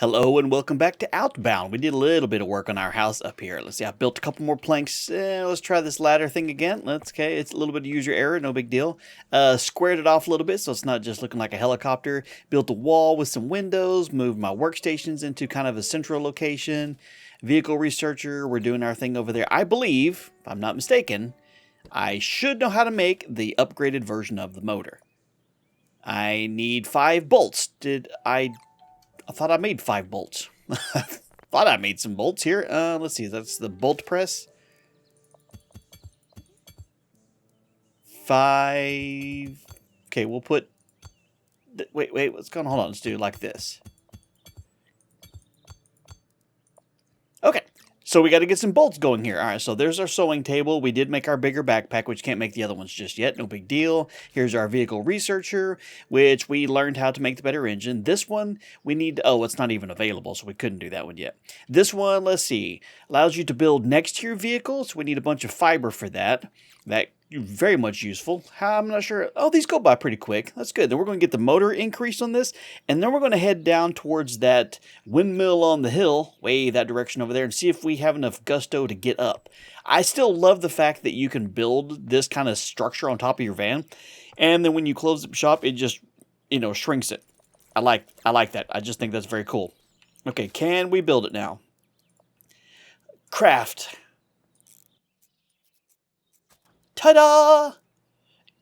Hello and welcome back to Outbound. We did a little bit of work on our house up here. Let's see, I built a couple more planks. Let's try this ladder thing again. Okay, it's a little bit of user error, no big deal. Squared it off a little bit so it's not just looking like a helicopter. Built a wall with some windows, moved my workstations into kind of a central location. Vehicle researcher, we're doing our thing over there. I believe, if I'm not mistaken, I should know how to make the upgraded version of the motor. I need 5 bolts. I thought I made 5 bolts. Thought I made some bolts here. Let's see. That's the bolt press. 5. Okay, we'll put... Wait. What's going on? Hold on. Let's do it like this. Okay. So we got to get some bolts going here. All right, so there's our sewing table. We did make our bigger backpack, which can't make the other ones just yet. No big deal. Here's our vehicle researcher, which we learned how to make the better engine. This one, we need... Oh, it's not even available, so we couldn't do that one yet. This one, let's see, allows you to build next to your vehicle, so we need a bunch of fiber for that. That very much useful. I'm not sure. Oh, these go by pretty quick. That's good. Then we're going to get the motor increased on this, and then we're going to head down towards that windmill on the hill, way that direction over there, and see if we have enough gusto to get up. I still love the fact that you can build this kind of structure on top of your van, and then when you close the shop, it just, shrinks it. I like that. I just think that's very cool. Okay, can we build it now? Craft. Ta-da!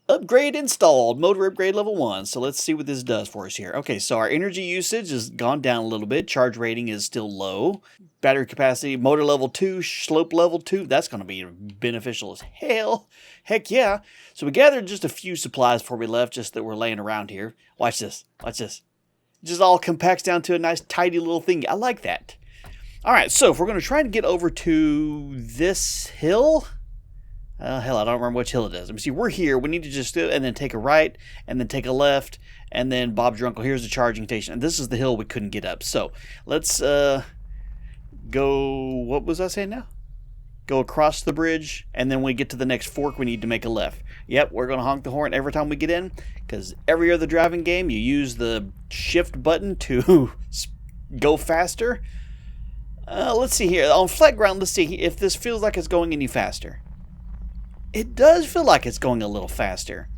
Upgrade installed. Motor upgrade level 1. So let's see what this does for us here. Okay, so our energy usage has gone down a little bit. Charge rating is still low. Battery capacity, motor level 2, slope level 2. That's going to be beneficial as hell. Heck yeah. So we gathered just a few supplies before we left, just that we're laying around here. Watch this. Watch this. Just all compacts down to a nice, tidy little thing. I like that. All right, so if we're going to try and get over to this hill... hell, I don't remember which hill it is. Let me see, we're here. We need to just do it and then take a right and then take a left and then Bob's your uncle. Here's the charging station. And this is the hill we couldn't get up. So let's go, what was I saying now? Go across the bridge and then when we get to the next fork, we need to make a left. Yep, we're going to honk the horn every time we get in because every other driving game, you use the shift button to go faster. Let's see here. On flat ground, let's see if this feels like it's going any faster. It does feel like it's going a little faster.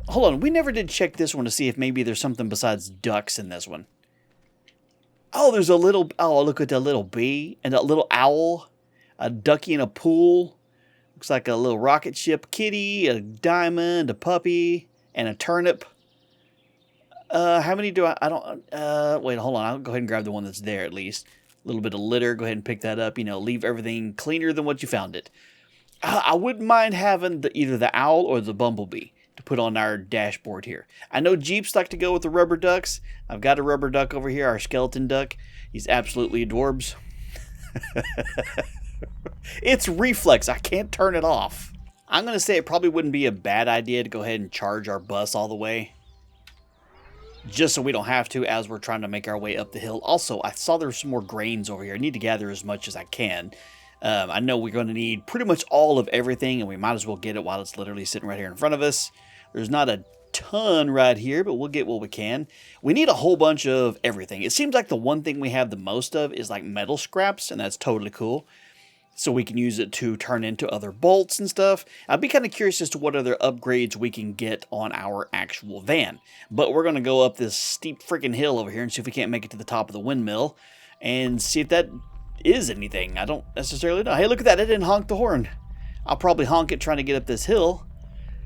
Hold on, we never did check this one to see if maybe there's something besides ducks in this one. Oh, there's a little... Oh, look at that little bee and a little owl. A ducky in a pool. Looks like a little rocket ship kitty, a diamond, a puppy, and a turnip. How many do I don't... wait, hold on. I'll go ahead and grab the one that's there at least. A little bit of litter. Go ahead and pick that up. Leave everything cleaner than what you found it. I wouldn't mind having either the owl or the bumblebee to put on our dashboard here. I know Jeeps like to go with the rubber ducks. I've got a rubber duck over here, our skeleton duck. He's absolutely adorbs. It's reflex. I can't turn it off. I'm going to say it probably wouldn't be a bad idea to go ahead and charge our bus all the way. Just so we don't have to as we're trying to make our way up the hill. Also, I saw there's some more grains over here. I need to gather as much as I can. I know we're going to need pretty much all of everything, and we might as well get it while it's literally sitting right here in front of us. There's not a ton right here, but we'll get what we can. We need a whole bunch of everything. It seems like the one thing we have the most of is like metal scraps, and that's totally cool. So we can use it to turn into other bolts and stuff. I'd be kind of curious as to what other upgrades we can get on our actual van. But we're going to go up this steep freaking hill over here and see if we can't make it to the top of the windmill and see if that... is anything. I don't necessarily know. Hey, look at that. I didn't honk the horn. I'll probably honk it trying to get up this hill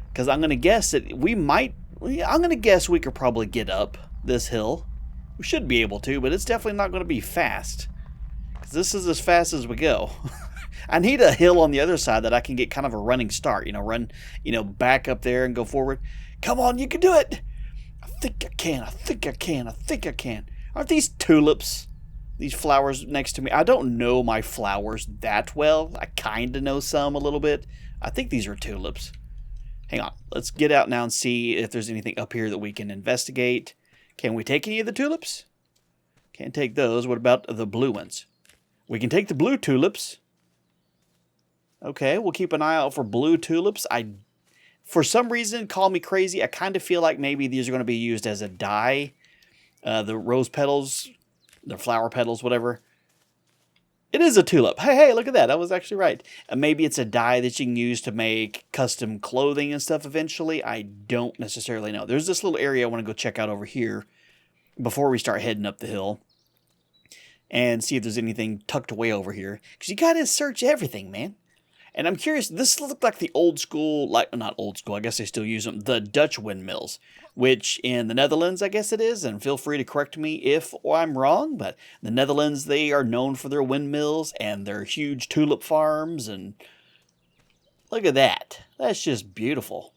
because I'm going to guess that I'm going to guess we could probably get up this hill. We should be able to, but it's definitely not going to be fast because this is as fast as we go. I need a hill on the other side that I can get kind of a running start, run, back up there and go forward. Come on, you can do it. I think I can. I think I can. I think I can. Aren't these tulips? These flowers next to me. I don't know my flowers that well. I kind of know some a little bit. I think these are tulips. Hang on. Let's get out now and see if there's anything up here that we can investigate. Can we take any of the tulips? Can't take those. What about the blue ones? We can take the blue tulips. Okay, we'll keep an eye out for blue tulips. For some reason, call me crazy, I kind of feel like maybe these are going to be used as a dye. The rose petals the flower petals, whatever. It is a tulip. Hey, look at that. I was actually right. Maybe it's a dye that you can use to make custom clothing and stuff eventually. I don't necessarily know. There's this little area I want to go check out over here before we start heading up the hill and see if there's anything tucked away over here. Because you got to search everything, man. And I'm curious, this looked like the old school, like, not old school, I guess they still use them, the Dutch windmills, which in the Netherlands, I guess it is, and feel free to correct me if I'm wrong, but the Netherlands, they are known for their windmills and their huge tulip farms, and look at that. That's just beautiful.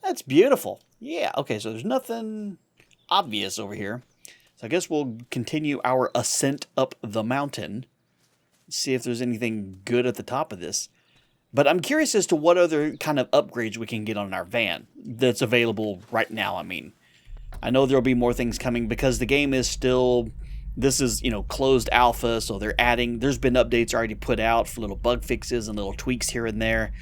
That's beautiful. Yeah, okay, so there's nothing obvious over here. So I guess we'll continue our ascent up the mountain. See if there's anything good at the top of this. But I'm curious as to what other kind of upgrades we can get on our van that's available right now, I mean. I know there'll be more things coming because the game is still, this is, closed alpha, so there's been updates already put out for little bug fixes and little tweaks here and there.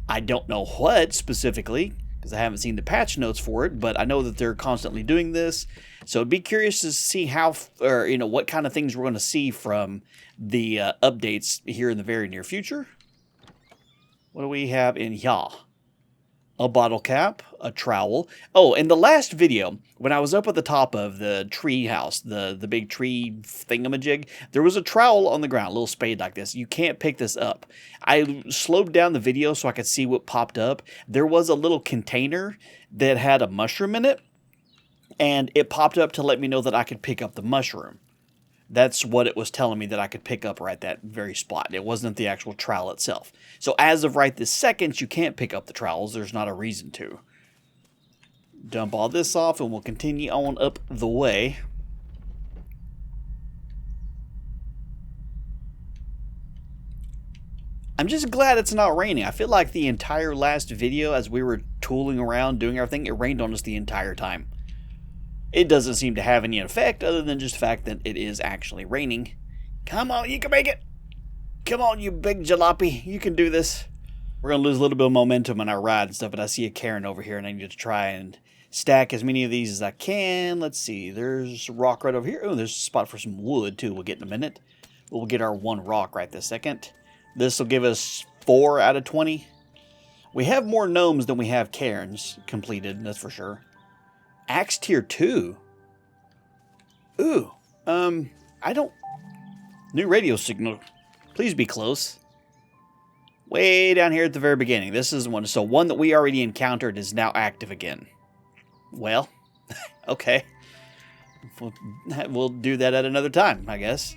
I don't know what specifically, because I haven't seen the patch notes for it, but I know that they're constantly doing this. So I'd be curious to see what kind of things we're going to see from the updates here in the very near future. What do we have in here? A bottle cap, a trowel. Oh, in the last video, when I was up at the top of the tree house, the big tree thingamajig, there was a trowel on the ground, a little spade like this. You can't pick this up. I slowed down the video so I could see what popped up. There was a little container that had a mushroom in it, and it popped up to let me know that I could pick up the mushroom. That's what it was telling me that I could pick up right at that very spot. It wasn't the actual trowel itself. So as of right this second, you can't pick up the trowels. There's not a reason to. Dump all this off and we'll continue on up the way. I'm just glad it's not raining. I feel like the entire last video as we were tooling around doing everything, it rained on us the entire time. It doesn't seem to have any effect other than just the fact that it is actually raining. Come on, you can make it. Come on, you big jalopy. You can do this. We're going to lose a little bit of momentum on our ride and stuff, but I see a cairn over here, and I need to try and stack as many of these as I can. Let's see. There's a rock right over here. Oh, there's a spot for some wood, too. We'll get in a minute. We'll get our one rock right this second. This will give us 4 out of 20. We have more gnomes than we have cairns completed, that's for sure. Axe tier 2. Ooh. I don't... New radio signal. Please be close. Way down here at the very beginning. This is one. So one that we already encountered is now active again. Well, okay. We'll do that at another time, I guess.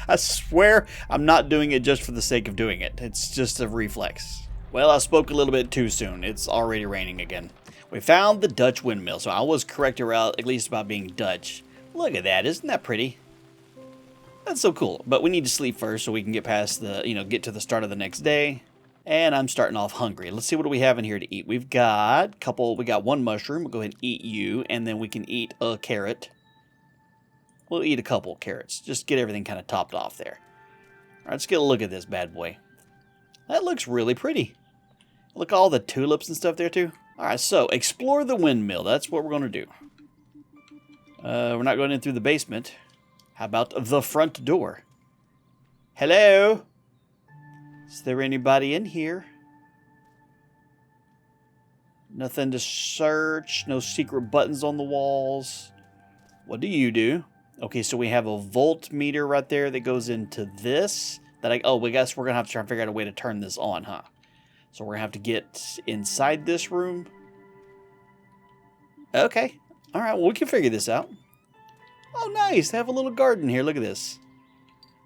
I swear I'm not doing it just for the sake of doing it. It's just a reflex. Well, I spoke a little bit too soon. It's already raining again. We found the Dutch windmill, so I was correct at least about being Dutch. Look at that. Isn't that pretty? That's so cool. But we need to sleep first so we can get past the, get to the start of the next day. And I'm starting off hungry. Let's see what do we have in here to eat. We got one mushroom. We'll go ahead and eat you, and then we can eat a carrot. We'll eat a couple carrots. Just get everything kind of topped off there. All right, let's get a look at this bad boy. That looks really pretty. Look at all the tulips and stuff there too. All right, so explore the windmill. That's what we're going to do. We're not going in through the basement. How about the front door? Hello? Is there anybody in here? Nothing to search. No secret buttons on the walls. What do you do? Okay, so we have a voltmeter right there that goes into this. We guess we're going to have to try and figure out a way to turn this on, huh? So we're going to have to get inside this room. Okay. All right, well, we can figure this out. Oh, nice. They have a little garden here. Look at this.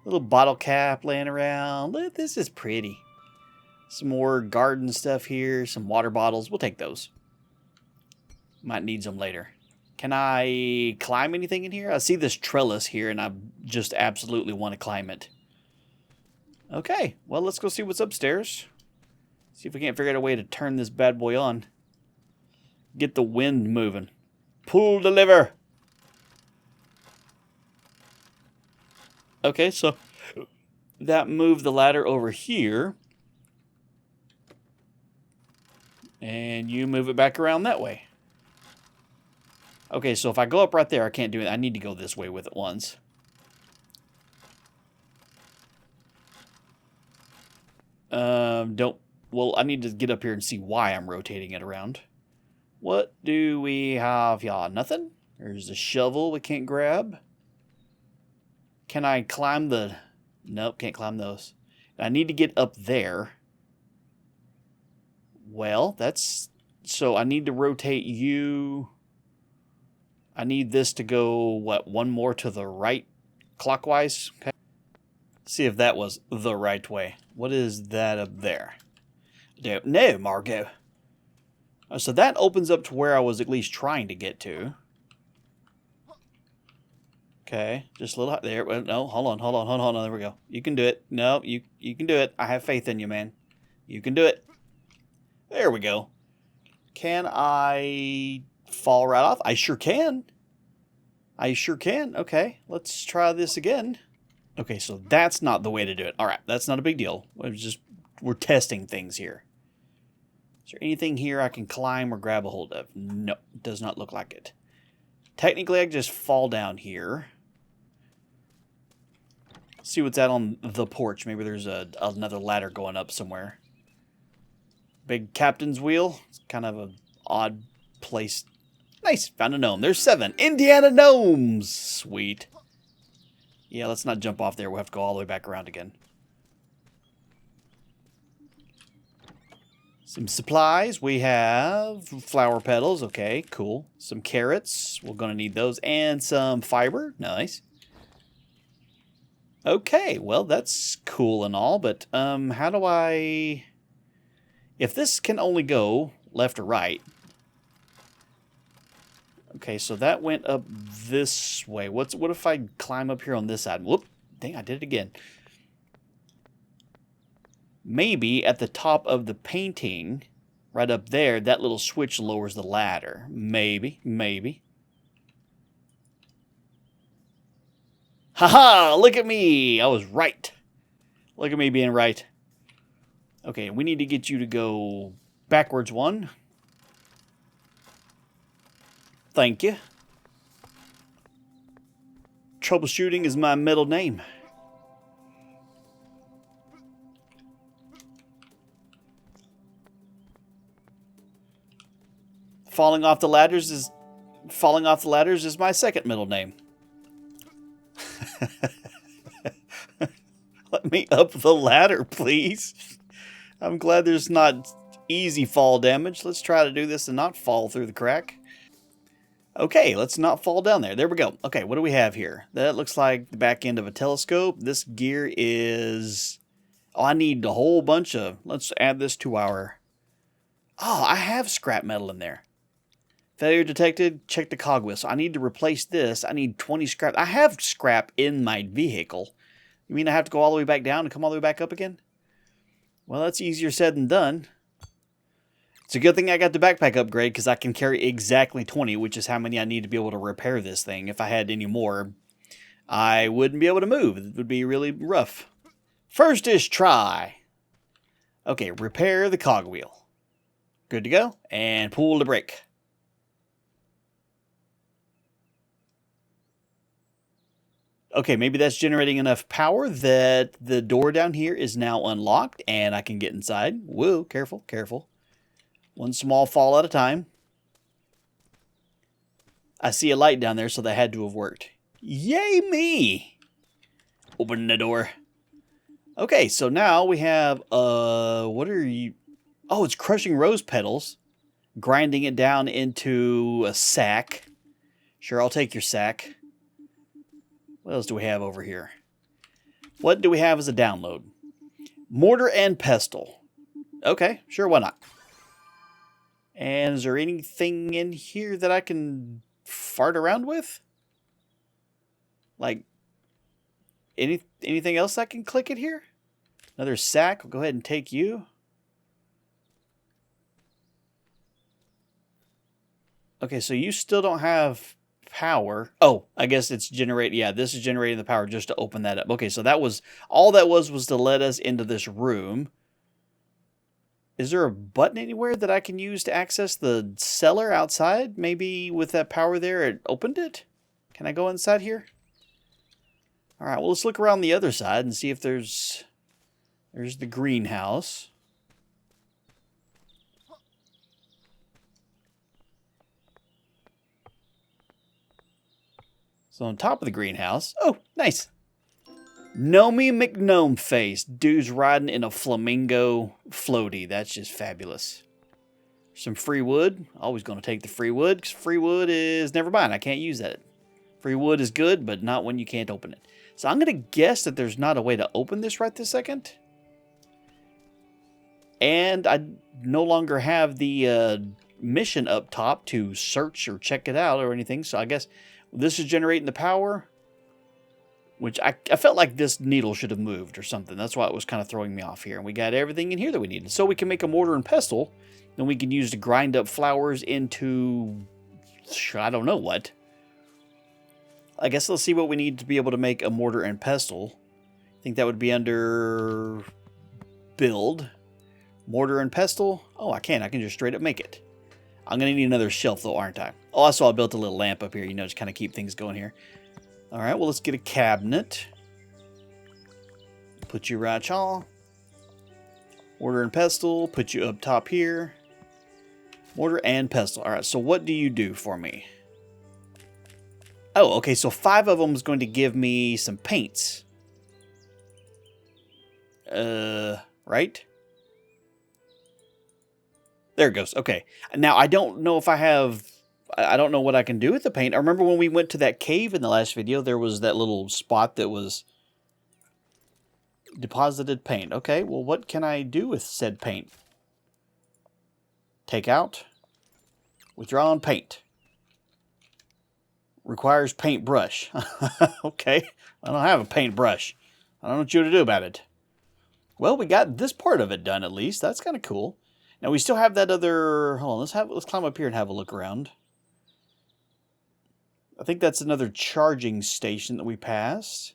Little bottle cap laying around. Look, this is pretty. Some more garden stuff here. Some water bottles. We'll take those. Might need some later. Can I climb anything in here? I see this trellis here, and I just absolutely want to climb it. Okay, well, let's go see what's upstairs. See if we can't figure out a way to turn this bad boy on. Get the wind moving. Pull the lever. Okay, so that moved the ladder over here. And you move it back around that way. Okay, so if I go up right there, I can't do it. I need to go this way with it once. Well, I need to get up here and see why I'm rotating it around. What do we have here? Nothing? There's a shovel we can't grab. Can I climb the... Nope, can't climb those. I need to get up there. Well, that's... So I need to rotate you... I need this to go, what, one more to the right clockwise? Okay. See if that was the right way. What is that up there? No, Margot. So that opens up to where I was at least trying to get to. Okay, just a little there. Well, no, hold on. There we go. You can do it. No, you can do it. I have faith in you, man. You can do it. There we go. Can I fall right off? I sure can. I sure can. Okay, let's try this again. Okay, so that's not the way to do it. All right, that's not a big deal. We're testing things here. Is there anything here I can climb or grab a hold of? No, does not look like it. Technically, I can just fall down here. See what's out on the porch. Maybe there's another ladder going up somewhere. Big captain's wheel. It's kind of an odd place. Nice, found a gnome. There's 7 Indiana gnomes. Sweet. Yeah, let's not jump off there. We'll have to go all the way back around again. Some supplies. We have flower petals. Okay, cool. Some carrots. We're going to need those. And some fiber. Nice. Okay, well, that's cool and all. But how do I... If this can only go left or right... Okay, so that went up this way. What if I climb up here on this side? Whoop. Dang, I did it again. Maybe at the top of the painting, right up there, that little switch lowers the ladder. Maybe. Haha! Look at me! I was right. Look at me being right. Okay, we need to get you to go backwards one. Thank you. Troubleshooting is my middle name. Falling off the ladders is my second middle name. Let me up the ladder, please. I'm glad there's not easy fall damage. Let's try to do this and not fall through the crack. Okay, let's not fall down there. There we go. Okay, what do we have here? That looks like the back end of a telescope. This gear is... Oh, I need a whole bunch of... Let's add this to our... Oh, I have scrap metal in there. Failure detected. Check the cogwheel. So I need to replace this. I need 20 scrap. I have scrap in my vehicle. You mean I have to go all the way back down and come all the way back up again? Well, that's easier said than done. It's a good thing I got the backpack upgrade because I can carry exactly 20, which is how many I need to be able to repair this thing. If I had any more, I wouldn't be able to move. It would be really rough. First-ish try. Okay, repair the cogwheel. Good to go. And pull the brake. Okay, maybe that's generating enough power that the door down here is now unlocked and I can get inside. Whoa, careful, careful. One small fall at a time. I see a light down there, so that had to have worked. Yay me! Open the door. Okay, so now we have, what are you... Oh, it's crushing rose petals. Grinding it down into a sack. Sure, I'll take your sack. What else do we have over here? What do we have as a download? Mortar and pestle. Okay, sure, why not? And is there anything in here that I can fart around with? Like, anything else I can click it here? Another sack. I'll go ahead and take you. Okay, so you still don't have power. Oh, I guess it's generate. Yeah, this is generating the power just to open that up. Okay, so that was all that was to let us into this room. Is there a button anywhere that I can use to access the cellar outside? Maybe with that power there, it opened it? Can I go inside here? All right, well, let's look around the other side and see if there's the greenhouse. So on top of the greenhouse, oh, nice. Gnomey McGnome face. Dude's riding in a flamingo floaty. That's just fabulous. Some free wood. Always going to take the free wood, because free wood is, never mind, I can't use that. Free wood is good, but not when you can't open it. So I'm going to guess that there's not a way to open this right this second. And I no longer have the mission up top to search or check it out or anything. So I guess this is generating the power. Which I felt like this needle should have moved or something. That's why it was kind of throwing me off here. And we got everything in here that we needed. So we can make a mortar and pestle. Then we can use to grind up flours into, I don't know what. I guess let's see what we need to be able to make a mortar and pestle. I think that would be under build. Mortar and pestle. Oh, I can just straight up make it. I'm going to need another shelf though, aren't I? Also, I built a little lamp up here, you know, just kind of keep things going here. All right, well, let's get a cabinet. Put you right on. Mortar and pestle, put you up top here. Mortar and pestle. All right, so what do you do for me? Oh, okay, so 5 of them is going to give me some paints. Right? There it goes. Okay. Now, I don't know if I have... I don't know what I can do with the paint. I remember when we went to that cave in the last video, there was that little spot that was deposited paint. Okay, well, what can I do with said paint? Take out. Withdraw on paint. Requires paintbrush. Okay, I don't have a paintbrush. I don't know what you to do about it. Well, we got this part of it done at least. That's kind of cool. Now, we still have that other... Hold on, let's climb up here and have a look around. I think that's another charging station that we passed.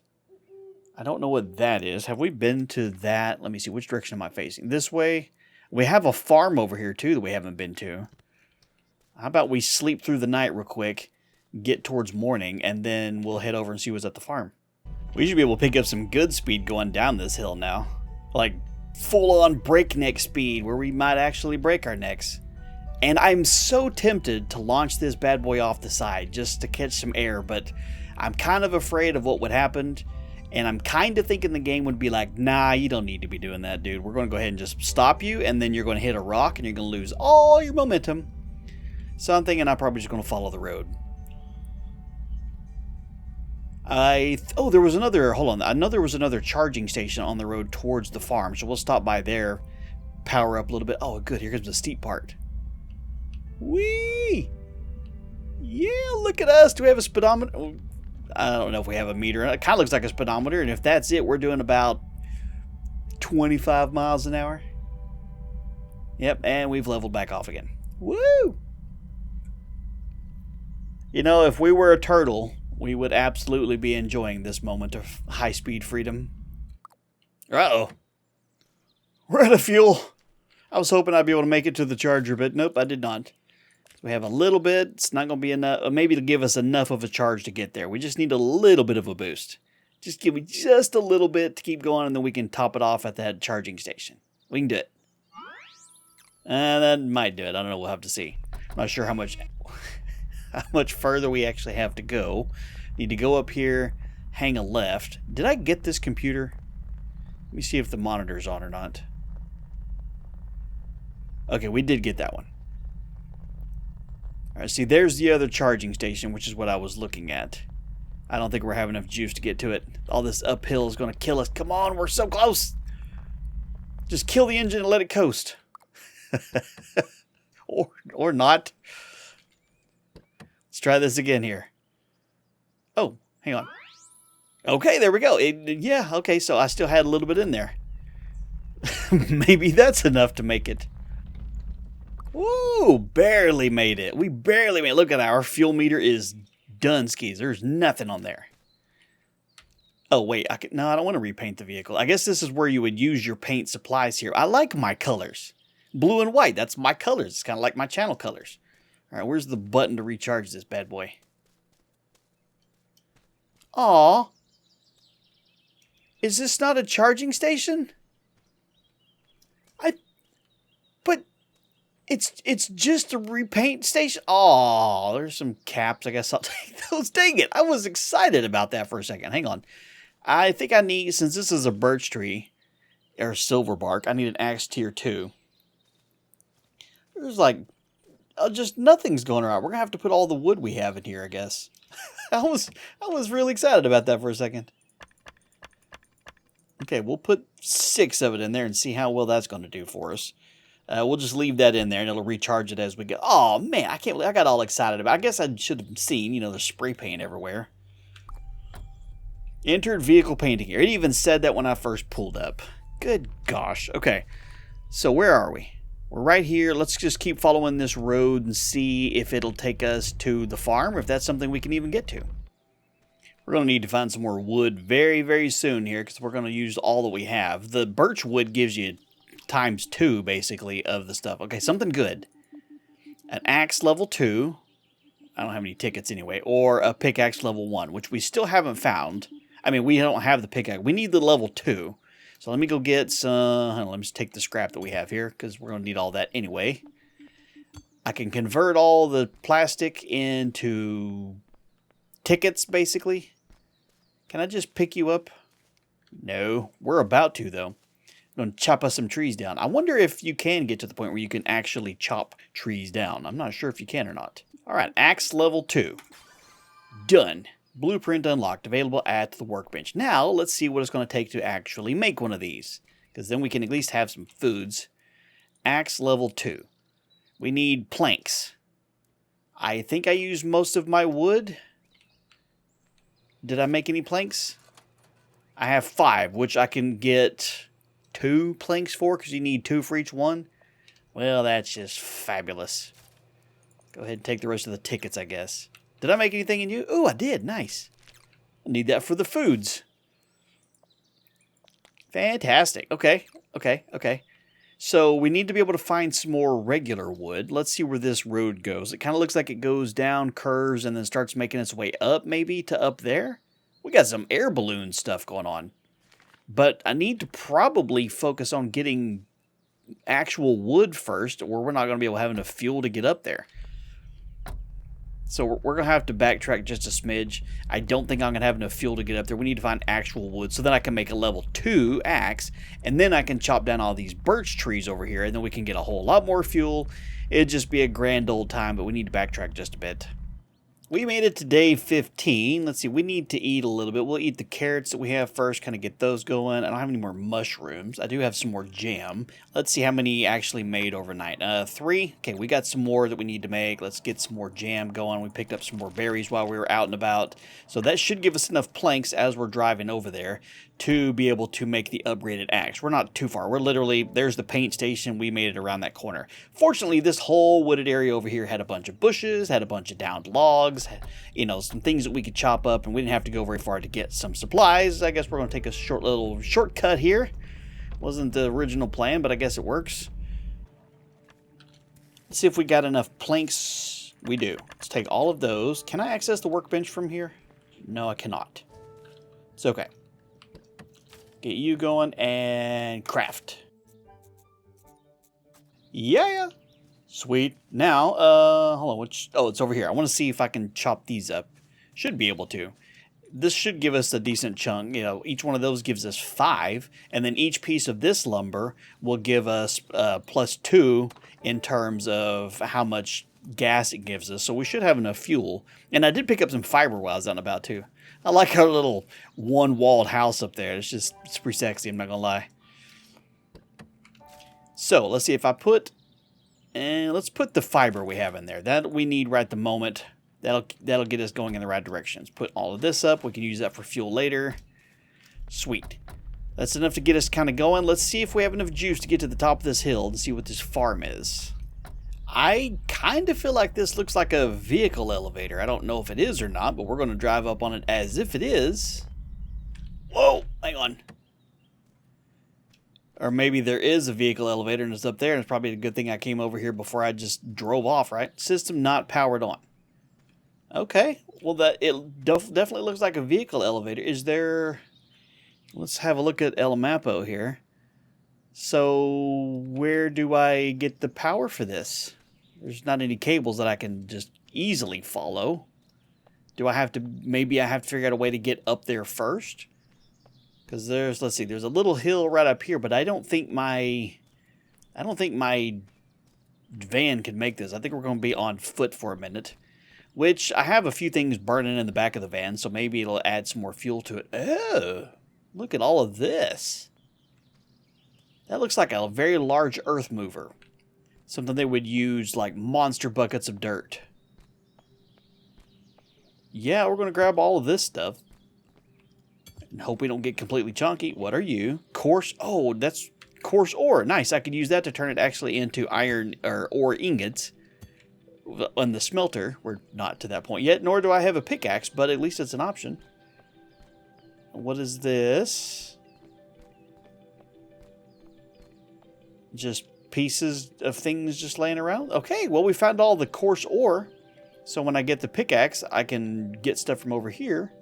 I don't know what that is. Have we been to that? Let me see. Which direction am I facing? This way? We have a farm over here, too, that we haven't been to. How about we sleep through the night real quick, get towards morning, and then we'll head over and see what's at the farm. We should be able to pick up some good speed going down this hill now. Like, full-on breakneck speed, where we might actually break our necks. And I'm so tempted to launch this bad boy off the side just to catch some air, but I'm kind of afraid of what would happen. And I'm kind of thinking the game would be like, nah, you don't need to be doing that, dude. We're going to go ahead and just stop you, and then you're going to hit a rock, and you're going to lose all your momentum. So I'm thinking I'm probably just going to follow the road. Oh, there was another, hold on. There was another charging station on the road towards the farm, so we'll stop by there, power up a little bit. Oh, good, here comes the steep part. Whee! Yeah, look at us. Do we have a speedometer? I don't know if we have a meter. It kind of looks like a speedometer, and if that's it, we're doing about 25 miles an hour. Yep, and we've leveled back off again. Woo! You know, if we were a turtle, we would absolutely be enjoying this moment of high-speed freedom. Uh-oh. We're out of fuel. I was hoping I'd be able to make it to the charger, but nope, I did not. We have a little bit. It's not going to be enough. Maybe it'll give us enough of a charge to get there. We just need a little bit of a boost. Just give me just a little bit to keep going, and then we can top it off at that charging station. We can do it. That might do it. I don't know. We'll have to see. I'm not sure how much further we actually have to go. Need to go up here, hang a left. Did I get this computer? Let me see if the monitor's on or not. Okay, we did get that one. Alright, see, there's the other charging station, which is what I was looking at. I don't think we're having enough juice to get to it. All this uphill is going to kill us. Come on, we're so close! Just kill the engine and let it coast. or not. Let's try this again here. Oh, hang on. Okay, there we go. Yeah, okay, so I still had a little bit in there. Maybe that's enough to make it. Woo! Barely made it. We barely made it. Look at that. Our fuel meter is done skis. There's nothing on there. Oh, wait. No, I don't want to repaint the vehicle. I guess this is where you would use your paint supplies here. I like my colors. Blue and white. That's my colors. It's kind of like my channel colors. All right, where's the button to recharge this bad boy? Aw. Is this not a charging station? But it's just a repaint station. Aw, there's some caps. I guess I'll take those. Dang it. I was excited about that for a second. Hang on. I think I need, since this is a birch tree, or silver bark, I need an axe tier 2. There's like, just nothing's going around. We're going to have to put all the wood we have in here, I guess. I was really excited about that for a second. Okay, we'll put 6 of it in there and see how well that's going to do for us. We'll just leave that in there and it'll recharge it as we go. Oh man, I can't believe I got all excited about it. I guess I should have seen, you know, there's spray paint everywhere. Entered vehicle painting here. It even said that when I first pulled up. Good gosh. Okay, so where are we? We're right here. Let's just keep following this road and see if it'll take us to the farm, or if that's something we can even get to. We're going to need to find some more wood very, very soon here, because we're going to use all that we have. The birch wood gives you ×2, basically, of the stuff. Okay, something good. An axe level 2. I don't have any tickets anyway. Or a pickaxe level 1, which we still haven't found. I mean, we don't have the pickaxe. We need the level 2. So let me go get some... Let me just take the scrap that we have here, because we're going to need all that anyway. I can convert all the plastic into tickets, basically. Can I just pick you up? No. We're about to, though. I'm going to chop us some trees down. I wonder if you can get to the point where you can actually chop trees down. I'm not sure if you can or not. All right, axe level 2. Done. Blueprint unlocked, available at the workbench. Now, let's see what it's going to take to actually make one of these, because then we can at least have some foods. Axe level 2. We need planks. I think I used most of my wood. Did I make any planks? I have 5, which I can get 2 planks for, because you need 2 for each one. Well, that's just fabulous. Go ahead and take the rest of the tickets, I guess. Did I make anything in you? Oh, I did. Nice. I need that for the foods. Fantastic. Okay. So we need to be able to find some more regular wood. Let's see where this road goes. It kind of looks like it goes down, curves, and then starts making its way up, maybe, to up there. We got some air balloon stuff going on. But I need to probably focus on getting actual wood first, or we're not going to be able to have enough fuel to get up there. So we're going to have to backtrack just a smidge. I don't think I'm going to have enough fuel to get up there. We need to find actual wood so then I can make a level 2 axe. And then I can chop down all these birch trees over here. And then we can get a whole lot more fuel. It'd just be a grand old time, but we need to backtrack just a bit. We made it to day 15. Let's see, we need to eat a little bit. We'll eat the carrots that we have first, kind of get those going. I don't have any more mushrooms. I do have some more jam. Let's see how many actually made overnight. 3. Okay, we got some more that we need to make. Let's get some more jam going. We picked up some more berries while we were out and about. So that should give us enough planks as we're driving over there to be able to make the upgraded axe. We're not too far. We're literally, there's the paint station. We made it around that corner. Fortunately, this whole wooded area over here had a bunch of bushes, had a bunch of downed logs, you know, some things that we could chop up, and we didn't have to go very far to get some supplies. I guess we're going to take a short little shortcut here. Wasn't the original plan, but I guess it works. Let's see if we got enough planks. We do. Let's take all of those. Can I access the workbench from here? No, I cannot. It's okay. Get you going and craft. Yeah. Sweet. Now, hold on. It's over here. I want to see if I can chop these up. Should be able to. This should give us a decent chunk. You know, each one of those gives us 5, and then each piece of this lumber will give us +2 in terms of how much gas it gives us. So we should have enough fuel. And I did pick up some fiber while I was out and about too. I like our little one-walled house up there. It's pretty sexy, I'm not gonna lie. So let's see if I put, let's put the fiber we have in there. That we need right at the moment. That'll get us going in the right directions. Put all of this up. We can use that for fuel later. Sweet. That's enough to get us kind of going. Let's see if we have enough juice to get to the top of this hill and see what this farm is. I kind of feel like this looks like a vehicle elevator. I don't know if it is or not, but we're going to drive up on it as if it is. Whoa, hang on. Or maybe there is a vehicle elevator and it's up there, and it's probably a good thing I came over here before I just drove off, right? System not powered on. Okay, well it definitely looks like a vehicle elevator. Is there... Let's have a look at El Mapo here. So where do I get the power for this? There's not any cables that I can just easily follow. Do I have to... Maybe I have to figure out a way to get up there first? Because there's, let's see, there's a little hill right up here, but I don't think my van can make this. I think we're going to be on foot for a minute, which I have a few things burning in the back of the van, so maybe it'll add some more fuel to it. Oh, look at all of this. That looks like a very large earth mover. Something they would use like monster buckets of dirt. Yeah, we're going to grab all of this stuff. And hope we don't get completely chunky. What are you? Coarse. Oh, that's coarse ore. Nice. I could use that to turn it actually into iron or ore ingots on the smelter. We're not to that point yet, nor do I have a pickaxe, but at least it's an option. What is this? Just pieces of things just laying around? Okay, well, we found all the coarse ore. So when I get the pickaxe, I can get stuff from over here.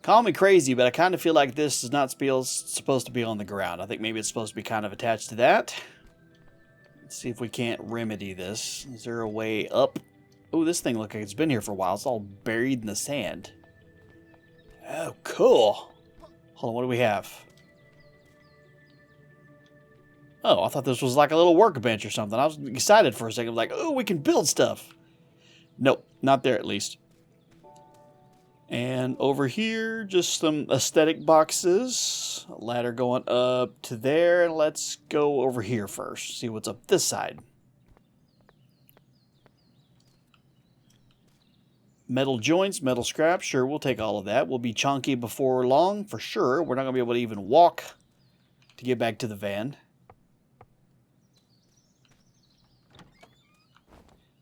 Call me crazy, but I kind of feel like this is not supposed to be on the ground. I think maybe it's supposed to be kind of attached to that. Let's see if we can't remedy this. Is there a way up? Oh, this thing looks like it's been here for a while. It's all buried in the sand. Oh, cool. Hold on, what do we have? Oh, I thought this was like a little workbench or something. I was excited for a second. I was like, oh, we can build stuff. Nope, not there at least. And over here, just some aesthetic boxes. A ladder going up to there. And let's go over here first. See what's up this side. Metal joints, metal scrap. Sure, we'll take all of that. We'll be chunky before long, for sure. We're not going to be able to even walk to get back to the van.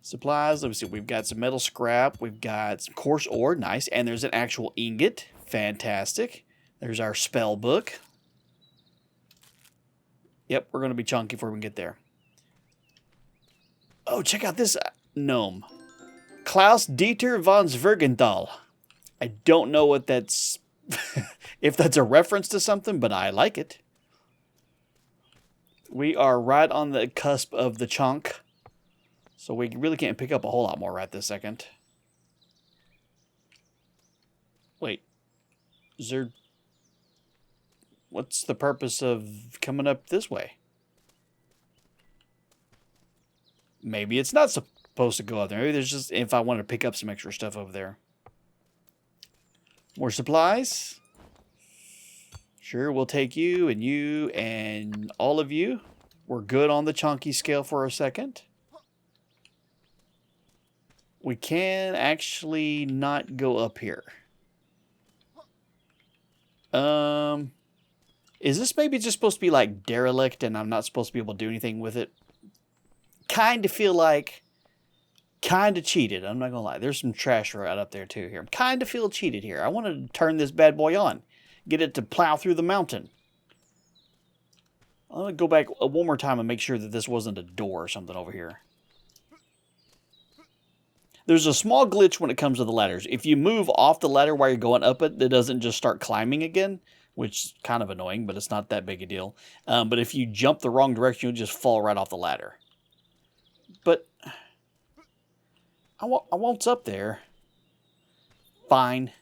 Supplies, let me see, we've got some metal scrap, we've got some coarse ore, nice, and there's an actual ingot, fantastic. There's our spell book. Yep, we're going to be chunky before we can get there. Oh, check out this gnome. Klaus Dieter von Zwergenthal. I don't know what that's, if that's a reference to something, but I like it. We are right on the cusp of the chunk. So we really can't pick up a whole lot more right this second. Wait. Is there... What's the purpose of coming up this way? Maybe it's not supposed to go up there. Maybe there's just... If I want to pick up some extra stuff over there. More supplies. Sure, we'll take you and all of you. We're good on the chunky scale for a second. We can actually not go up here. Is this maybe just supposed to be like derelict and I'm not supposed to be able to do anything with it? Kind of feel like, kind of cheated. I'm not going to lie. There's some trash right up there too here. Kind of feel cheated here. I wanted to turn this bad boy on. Get it to plow through the mountain. I'm going to go back one more time and make sure that this wasn't a door or something over here. There's a small glitch when it comes to the ladders. If you move off the ladder while you're going up it, it doesn't just start climbing again, which is kind of annoying, but it's not that big a deal. But if you jump the wrong direction, you'll just fall right off the ladder. But I want's up there. Fine.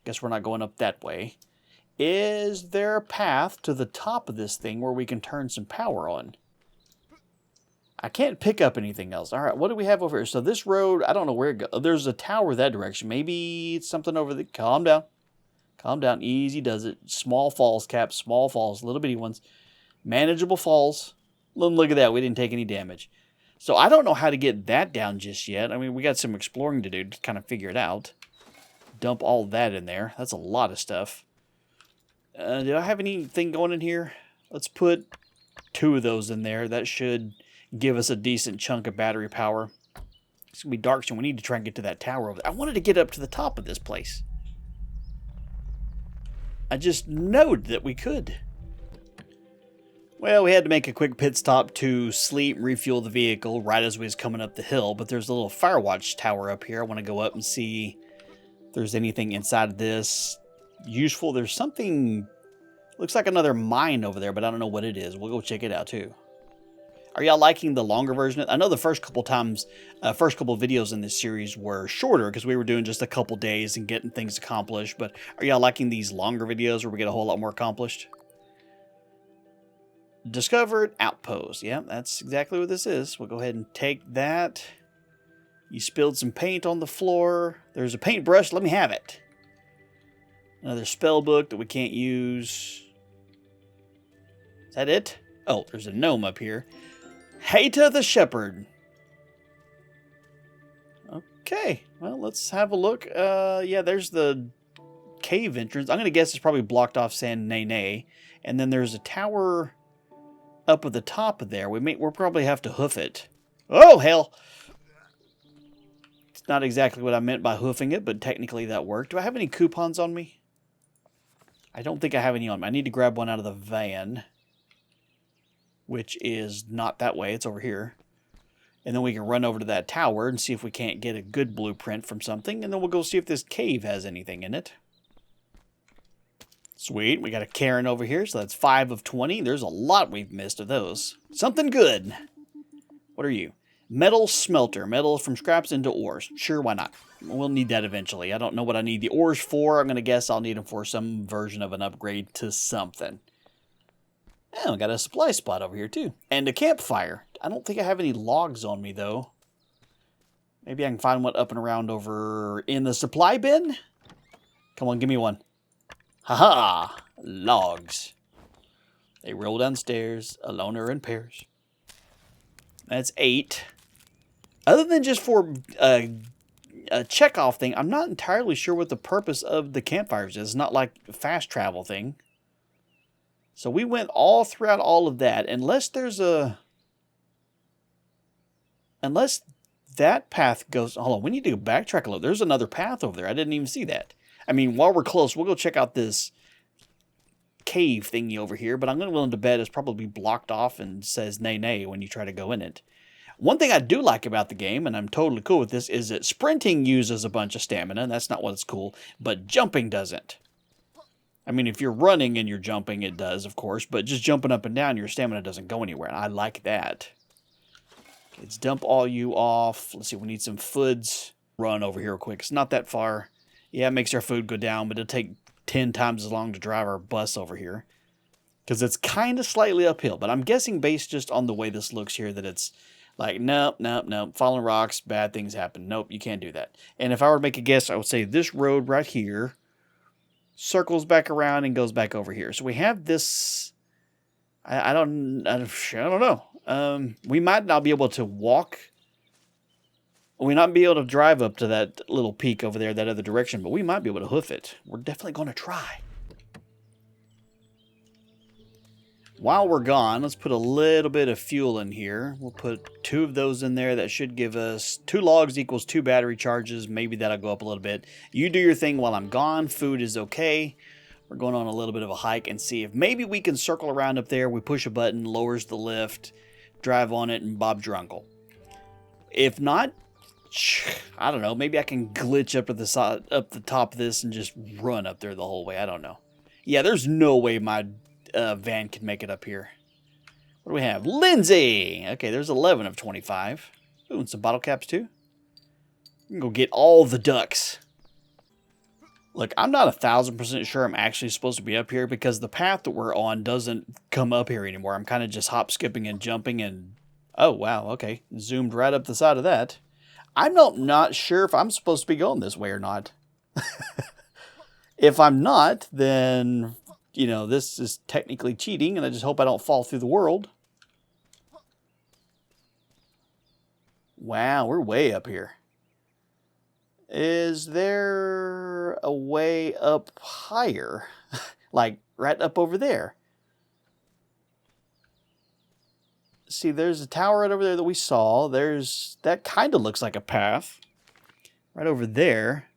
Guess we're not going up that way. Is there a path to the top of this thing where we can turn some power on? I can't pick up anything else. All right, what do we have over here? So this road, I don't know where it goes. There's a tower that direction. Maybe it's something over there. Calm down. Calm down. Easy does it. Small falls, Cap. Small falls. Little bitty ones. Manageable falls. Look at that. We didn't take any damage. So I don't know how to get that down just yet. I mean, we got some exploring to do to kind of figure it out. Dump all that in there. That's a lot of stuff. Do I have anything going in here? Let's put 2 of those in there. That should give us a decent chunk of battery power. It's going to be dark, so we need to try and get to that tower over there. I wanted to get up to the top of this place. I just knowed that we could. Well, we had to make a quick pit stop to sleep and refuel the vehicle right as we was coming up the hill, but there's a little fire watch tower up here. I want to go up and see if there's anything inside of this useful. There's something, looks like another mine over there, but I don't know what it is. We'll go check it out too. Are y'all liking the longer version? I know the first couple videos in this series were shorter because we were doing just a couple days and getting things accomplished, but are y'all liking these longer videos where we get a whole lot more accomplished? Discovered outpost. Yeah, that's exactly what this is. We'll go ahead and take that. You spilled some paint on the floor. There's a paintbrush. Let me have it. Another spell book that we can't use. Is that it? Oh, there's a gnome up here. Haita the Shepherd. Okay, well, let's have a look. Yeah, there's the cave entrance. I'm going to guess it's probably blocked off San Nene. And then there's a tower up at the top of there. We'll probably have to hoof it. Oh, hell! It's not exactly what I meant by hoofing it, but technically that worked. Do I have any coupons on me? I don't think I have any on me. I need to grab one out of the van, which is not that way. It's over here. And then we can run over to that tower and see if we can't get a good blueprint from something. And then we'll go see if this cave has anything in it. Sweet. We got a Karen over here, so that's 5 of 20. There's a lot we've missed of those. Something good. What are you? Metal smelter. Metal from scraps into ores. Sure, why not? We'll need that eventually. I don't know what I need the ores for. I'm going to guess I'll need them for some version of an upgrade to something. Oh, we got a supply spot over here, too. And a campfire. I don't think I have any logs on me, though. Maybe I can find one up and around over in the supply bin? Come on, give me one. Haha! Logs. They roll downstairs, alone or in pairs. That's 8. Other than just for a check-off thing, I'm not entirely sure what the purpose of the campfires is. It's not like a fast travel thing. So we went all throughout all of that. Unless there's a... Unless that path goes... Hold on, we need to go backtrack a little. There's another path over there. I didn't even see that. I mean, while we're close, we'll go check out this cave thingy over here. But I'm going to willing to bet it's probably blocked off and says nay when you try to go in it. One thing I do like about the game, and I'm totally cool with this, is that sprinting uses a bunch of stamina. And that's not what's cool. But jumping doesn't. I mean, if you're running and you're jumping, it does, of course. But just jumping up and down, your stamina doesn't go anywhere. And I like that. Okay, let's dump all you off. Let's see, we need some foods. Run over here real quick. It's not that far. Yeah, it makes our food go down, but it'll take 10 times as long to drive our bus over here. Because it's kind of slightly uphill. But I'm guessing based just on the way this looks here that it's like, nope. Falling rocks, bad things happen. Nope, you can't do that. And if I were to make a guess, I would say this road right here circles back around and goes back over here. So we have this... I don't know. We might not be able to walk... We might not be able to drive up to that little peak over there, that other direction, but we might be able to hoof it. We're definitely going to try. While we're gone, let's put a little bit of fuel in here. We'll put 2 of those in there. That should give us 2 logs equals 2 battery charges. Maybe that'll go up a little bit. You do your thing while I'm gone. Food is okay. We're going on a little bit of a hike and see if maybe we can circle around up there. We push a button, lowers the lift, drive on it, and Bob's your uncle. If not, I don't know. Maybe I can glitch up to the side, up the top of this and just run up there the whole way. I don't know. Yeah, there's no way my van can make it up here. What do we have? Lindsay! Okay, there's 11 of 25. Ooh, and some bottle caps too. We can go get all the ducks. Look, I'm not 1,000% sure I'm actually supposed to be up here because the path that we're on doesn't come up here anymore. I'm kind of just hop, skipping, and jumping and... Oh, wow, okay. Zoomed right up the side of that. I'm not sure if I'm supposed to be going this way or not. If I'm not, then, you know, this is technically cheating, and I just hope I don't fall through the world. Wow, we're way up here. Is there a way up higher? Like, right up over there? See, there's a tower right over there that we saw. That kind of looks like a path. Right over there.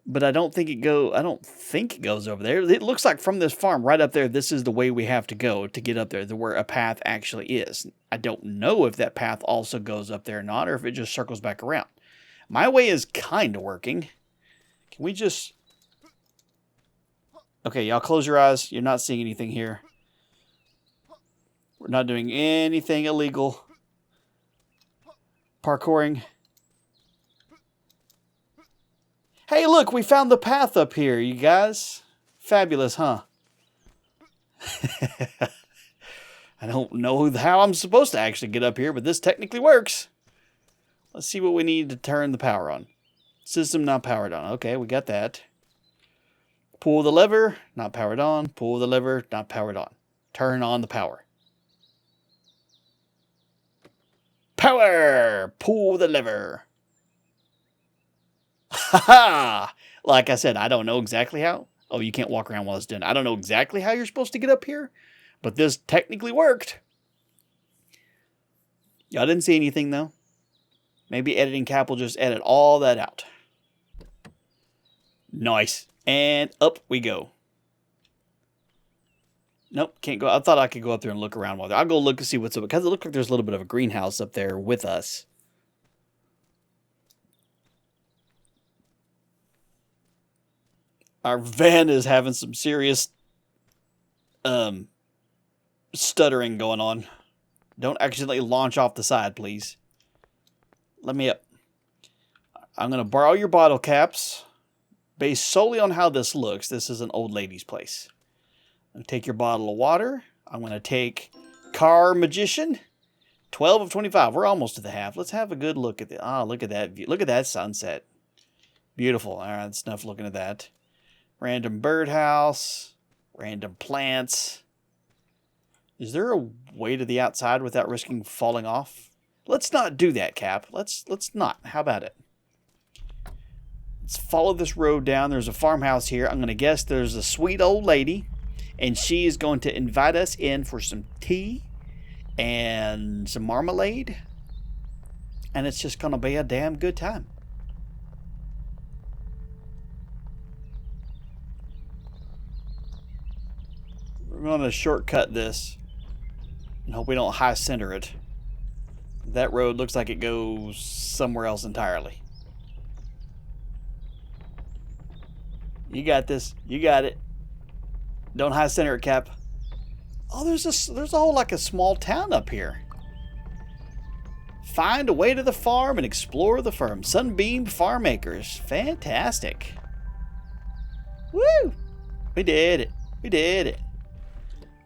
But I don't think it goes over there. It looks like from this farm right up there, this is the way we have to go to get up there, to where a path actually is. I don't know if that path also goes up there or not, or if it just circles back around. My way is kind of working. Can we just... Okay, y'all close your eyes. You're not seeing anything here. We're not doing anything illegal. Parkouring. Hey, look, we found the path up here, you guys. Fabulous, huh? I don't know how I'm supposed to actually get up here, but this technically works. Let's see what we need to turn the power on. System not powered on. Okay, we got that. Pull the lever, not powered on. Pull the lever, not powered on. Turn on the power. Power! Pull the lever. Ha! Like I said, I don't know exactly how. Oh, you can't walk around while it's done. I don't know exactly how you're supposed to get up here, but this technically worked. Y'all didn't see anything, though. Maybe editing cap will just edit all that out. Nice. And up we go. Nope, can't go. I thought I could go up there and look around while there. I'll go look and see what's up, because it looks like there's a little bit of a greenhouse up there with us. Our van is having some serious stuttering going on. Don't accidentally launch off the side, please. Let me up. I'm going to borrow your bottle caps. Based solely on how this looks, this is an old lady's place. I'm going to take your bottle of water. I'm going to take Car Magician. 12 of 25. We're almost to the half. Let's have a good look at it. Ah, look at that view. Look at that sunset. Beautiful. All right, that's enough looking at that. Random birdhouse. Random plants. Is there a way to the outside without risking falling off? Let's not do that, Cap. Let's not. How about it? Let's follow this road down. There's a farmhouse here. I'm going to guess there's a sweet old lady, and she is going to invite us in for some tea and some marmalade, and it's just going to be a damn good time. We're going to shortcut this and hope we don't high center it. That road looks like it goes somewhere else entirely. You got this. You got it. Don't high center it, Cap. Oh, there's a whole like a small town up here. Find a way to the farm and explore the farm. Sunbeam Farm Acres. Fantastic. Woo! We did it. We did it.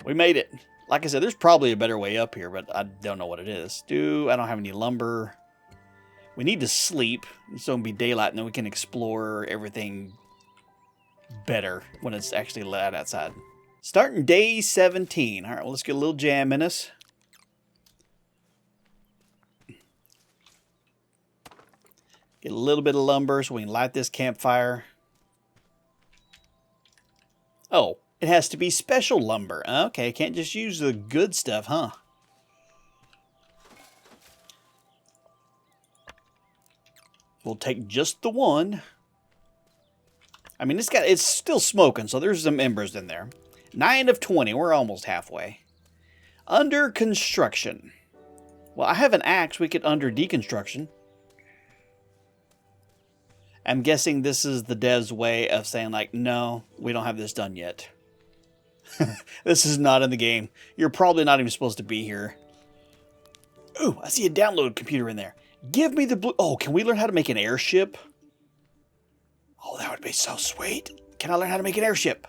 We made it. Like I said, there's probably a better way up here, but I don't know what it is. I don't have any lumber. We need to sleep so it'll be daylight, and then we can explore everything better when it's actually light outside. Starting day 17. All right, well, let's get a little jam in us. Get a little bit of lumber so we can light this campfire. Oh, it has to be special lumber. Okay, can't just use the good stuff, huh? We'll take just the one. I mean, it's still smoking, so there's some embers in there. 9 of 20. We're almost halfway. Under construction. Well, I have an axe. We could under deconstruction. I'm guessing this is the dev's way of saying, like, no, we don't have this done yet. This is not in the game. You're probably not even supposed to be here. Ooh, I see a download computer in there. Give me the blue... Oh, can we learn how to make an airship? Oh, that would be so sweet. Can I learn how to make an airship?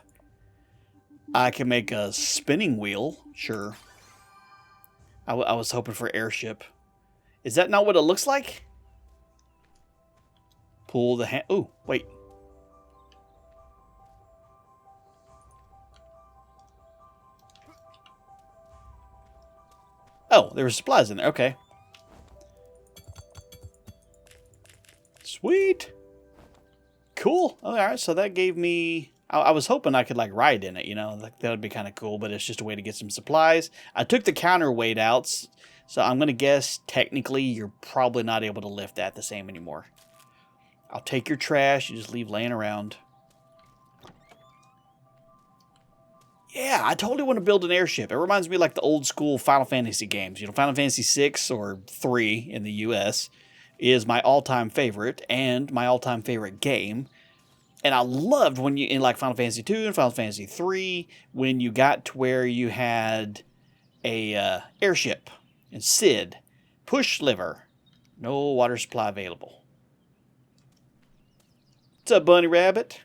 I can make a spinning wheel. Sure. I was hoping for airship. Is that not what it looks like? Pull the hand... Ooh, wait. Oh, there were supplies in there. Okay. Sweet. Cool. All right, so that gave me... I was hoping I could, like, ride in it, you know? Like, that would be kind of cool, but it's just a way to get some supplies. I took the counterweight out, so I'm going to guess, technically, you're probably not able to lift that the same anymore. I'll take your trash you just leave laying around. Yeah, I totally want to build an airship. It reminds me of like the old school Final Fantasy games. You know, Final Fantasy 6 or 3 in the US is my all-time favorite and my all-time favorite game. And I loved when you, in like Final Fantasy 2 and Final Fantasy 3, when you got to where you had a airship and Sid, push lever, no water supply available. What's up, Bunny Rabbit?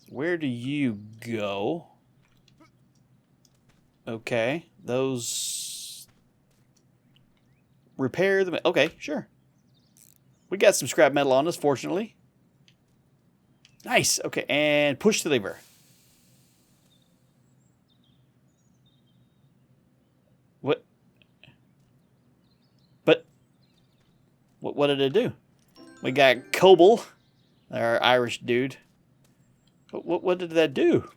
Where do you go? Okay, those repair them. Okay, sure. We got some scrap metal on us, fortunately. Nice. Okay, and push the lever. What? But what did it do? We got Coble, our Irish dude. What did that do?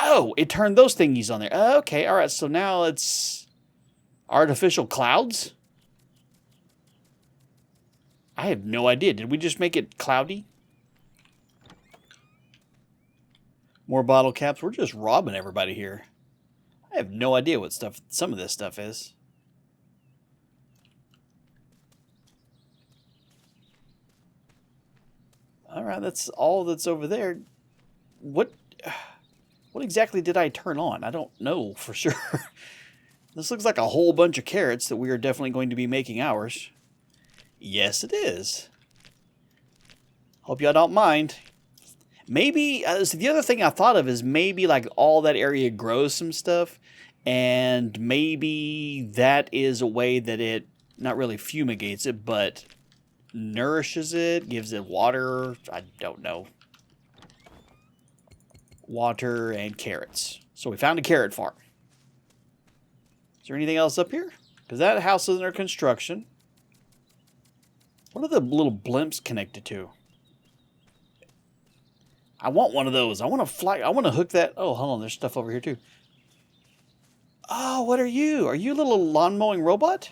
Oh, it turned those thingies on there. Okay, all right. So now it's artificial clouds. I have no idea. Did we just make it cloudy? More bottle caps. We're just robbing everybody here. I have no idea what stuff some of this stuff is. All right, that's all that's over there. What exactly did I turn on? I don't know for sure. This looks like a whole bunch of carrots that we are definitely going to be making ours. Yes, it is. Hope y'all don't mind. Maybe, so the other thing I thought of is maybe like all that area grows some stuff, and maybe that is a way that it not really fumigates it, but nourishes it, gives it water. I don't know. Water and carrots. So we found a carrot farm. Is there anything else up here? Because that house is under construction. What are the little blimps connected to? I want one of those. I want to fly. I want to hook that. Oh, hold on. There's stuff over here too. Oh, what are you? Are you a little lawn mowing robot?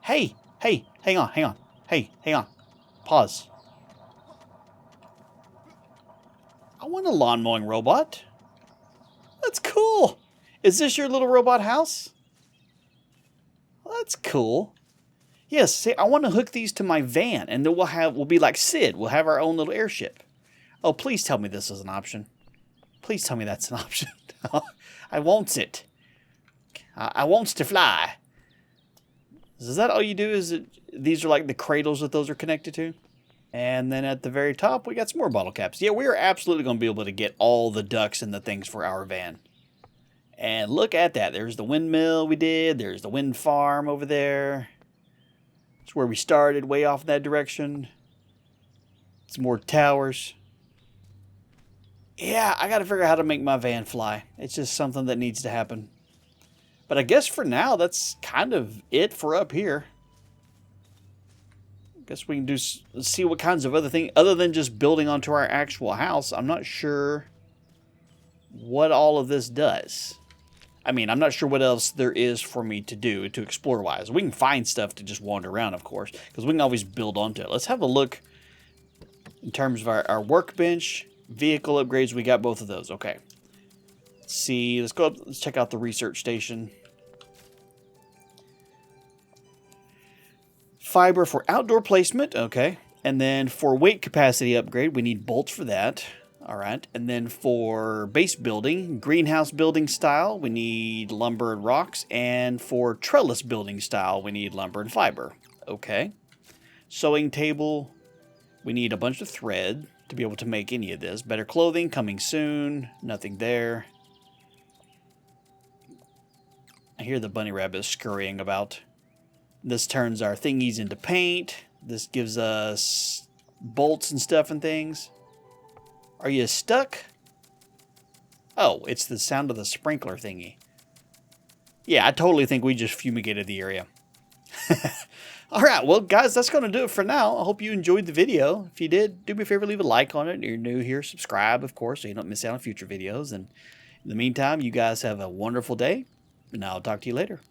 Hey, hang on. Hey, hang on. Pause. I want a lawn mowing robot. That's cool. Is this your little robot house? Well, that's cool. Yes, see, I want to hook these to my van, and then we'll be like Sid. We'll have our own little airship. Oh, please tell me this is an option. Please tell me that's an option. I wants it. I wants to fly. Is that all you do? Is it? These are like the cradles that those are connected to? And then at the very top, we got some more bottle caps. Yeah, we are absolutely going to be able to get all the ducks and the things for our van. And look at that. There's the windmill we did. There's the wind farm over there. It's where we started, way off in that direction. Some more towers. Yeah, I got to figure out how to make my van fly. It's just something that needs to happen. But I guess for now, that's kind of it for up here. Guess we can see what kinds of other things, other than just building onto our actual house. I'm not sure what all of this does. I mean, I'm not sure what else there is for me to do to explore-wise. We can find stuff to just wander around, of course, because we can always build onto it. Let's have a look in terms of our workbench, vehicle upgrades. We got both of those. Okay. Let's see. Let's go up. Let's check out the research station. Fiber for outdoor placement. Okay. And then for weight capacity upgrade, we need bolts for that. All right. And then for base building, greenhouse building style, we need lumber and rocks. And for trellis building style, we need lumber and fiber. Okay. Sewing table, we need a bunch of thread to be able to make any of this. Better clothing coming soon. Nothing there. I hear the bunny rabbit scurrying about. This turns our thingies into paint. This gives us bolts and stuff and things. Are you stuck? Oh, it's the sound of the sprinkler thingy. Yeah, I totally think we just fumigated the area. All right, well, guys, that's going to do it for now. I hope you enjoyed the video. If you did, do me a favor, leave a like on it. If you're new here, subscribe, of course, so you don't miss out on future videos. And in the meantime, you guys have a wonderful day, and I'll talk to you later.